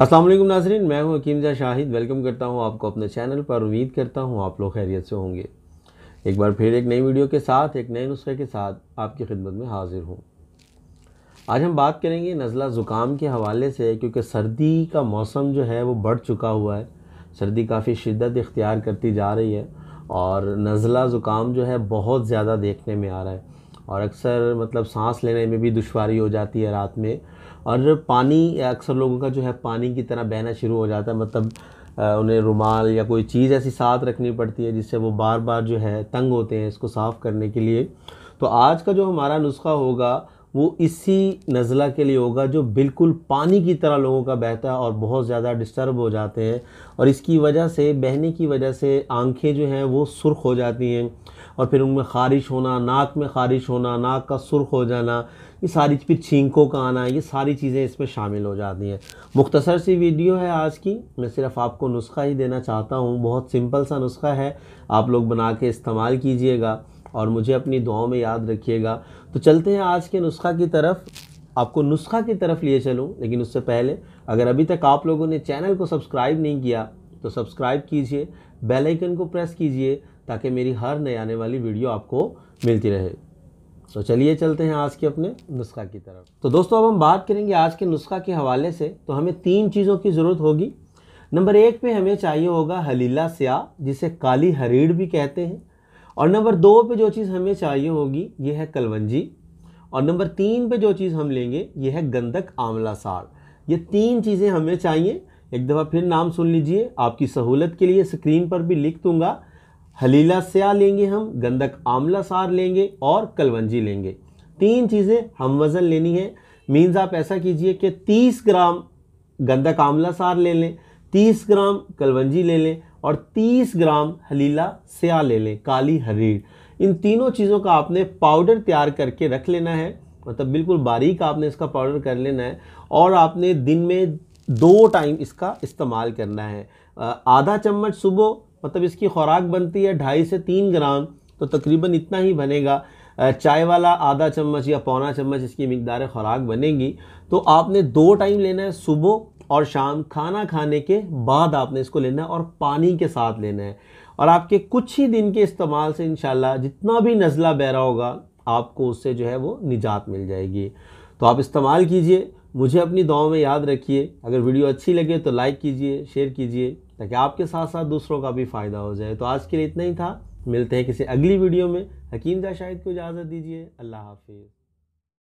अस्सलाम वालेकुम नाज़रीन, मैं हूं हकीम जा शाहिद। वेलकम करता हूं आपको अपने चैनल पर। उम्मीद करता हूं आप लोग खैरियत से होंगे। एक बार फिर एक नई वीडियो के साथ, एक नए नुस्खे के साथ आपकी खिदमत में हाजिर हूं। आज हम बात करेंगे नज़ला ज़ुकाम के हवाले से, क्योंकि सर्दी का मौसम जो है वो बढ़ चुका हुआ है। सर्दी काफ़ी शिद्दत इख्तियार करती जा रही है और नज़ला ज़ुकाम जो है बहुत ज़्यादा देखने में आ रहा है और अक्सर मतलब सांस लेने में भी दुश्वारी हो जाती है रात में। और पानी अक्सर लोगों का जो है पानी की तरह बहना शुरू हो जाता है, मतलब उन्हें रुमाल या कोई चीज़ ऐसी साथ रखनी पड़ती है जिससे वो बार बार जो है तंग होते हैं इसको साफ़ करने के लिए। तो आज का जो हमारा नुस्खा होगा वो इसी नज़ला के लिए होगा जो बिल्कुल पानी की तरह लोगों का बहता है और बहुत ज़्यादा डिस्टर्ब हो जाते हैं और इसकी वजह से, बहने की वजह से आंखें जो हैं वो सुर्ख हो जाती हैं और फिर उनमें ख़ारिश होना, नाक में ख़ारिश होना, नाक का सुर्ख हो जाना, ये सारी, फिर छींकों का आना, ये सारी चीज़ें इसमें शामिल हो जाती हैं। मुख्तसर सी वीडियो है आज की, मैं सिर्फ आपको नुस्खा ही देना चाहता हूँ। बहुत सिंपल सा नुस्खा है, आप लोग बना के इस्तेमाल कीजिएगा और मुझे अपनी दुआओं में याद रखिएगा। तो चलते हैं आज के नुस्खा की तरफ। आपको नुस्खा की तरफ लिए चलूँ, लेकिन उससे पहले अगर अभी तक आप लोगों ने चैनल को सब्सक्राइब नहीं किया तो सब्सक्राइब कीजिए, बेल आइकन को प्रेस कीजिए ताकि मेरी हर नई आने वाली वीडियो आपको मिलती रहे। तो चलिए चलते हैं आज के अपने नुस्खा की तरफ। तो दोस्तों, अब हम बात करेंगे आज के नुस्खा के हवाले से। तो हमें 3 चीज़ों की ज़रूरत होगी। नंबर 1 पे हमें चाहिए होगा हलीला स्याह, जिसे काली हरीड़ भी कहते हैं। और नंबर 2 पे जो चीज़ हमें चाहिए होगी ये है कलवंजी। और नंबर 3 पे जो चीज़ हम लेंगे ये है गंधक आंवला सार। ये 3 चीज़ें हमें चाहिए। एक दफ़ा फिर नाम सुन लीजिए, आपकी सहूलत के लिए स्क्रीन पर भी लिख दूंगा। हलीला स्याह लेंगे हम, गंधक आंवला सार लेंगे और कलवंजी लेंगे। 3 चीज़ें हम वज़न लेनी है। मीन्स आप ऐसा कीजिए कि 30 ग्राम गंधक आंवला सार ले लें, 30 ग्राम कलवंजी ले लें और 30 ग्राम हलीला स्याह ले लें, काली हरीड़। इन तीनों चीज़ों का आपने पाउडर तैयार करके रख लेना है, मतलब बिल्कुल बारीक आपने इसका पाउडर कर लेना है और आपने दिन में 2 टाइम इसका इस्तेमाल करना है। आधा चम्मच सुबह, मतलब इसकी खुराक बनती है 2.5 से 3 ग्राम, तो तकरीबन इतना ही बनेगा। चाय वाला आधा चम्मच या पौना चम्मच इसकी मिकदार खुराक बनेगी। तो आपने 2 टाइम लेना है, सुबह और शाम, खाना खाने के बाद आपने इसको लेना है और पानी के साथ लेना है। और आपके कुछ ही दिन के इस्तेमाल से इंशाल्लाह जितना भी नज़ला बह रहा होगा आपको उससे जो है वो निजात मिल जाएगी। तो आप इस्तेमाल कीजिए, मुझे अपनी दुआओं में याद रखिए। अगर वीडियो अच्छी लगे तो लाइक कीजिए, शेयर कीजिए ताकि आपके साथ साथ दूसरों का भी फ़ायदा हो जाए। तो आज के लिए इतना ही था। मिलते हैं किसी अगली वीडियो में। हकीम जा शाहिद को इजाज़त दीजिए। अल्लाह हाफिज़।